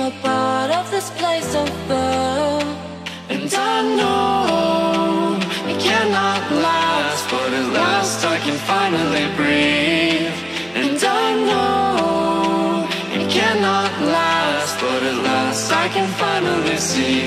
a part of this place of birth. And I know it cannot last, but at last I can finally breathe. And I know it cannot last, but at last I can finally see.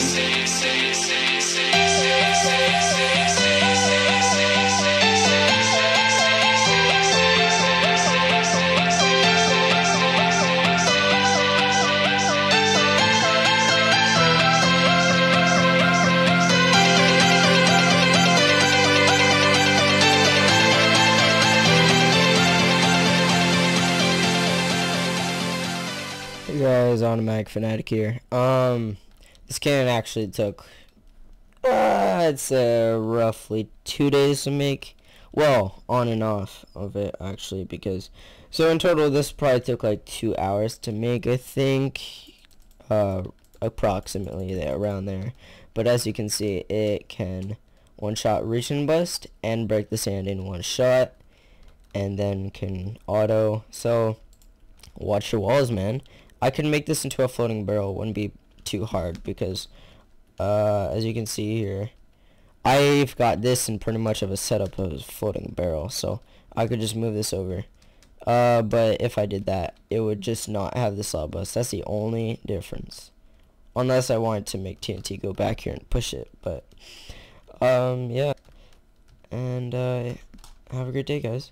Hey guys, Automatic Fanatic here. This cannon actually took, I'd say roughly 2 days to make. Well, on and off of it actually, because, so in total this probably took like 2 hours to make, I think, approximately there, around there. But as you can see, it can one-shot Regen bust and break the sand in one shot, and then can auto. So watch your walls, man. I could make this into a floating barrel. It wouldn't be too hard because, as you can see here, I've got this in pretty much of a setup of a floating barrel, so I could just move this over. But if I did that, it would just not have the slot bust. That's the only difference. Unless I wanted to make TNT go back here and push it. But, yeah. And, have a great day, guys.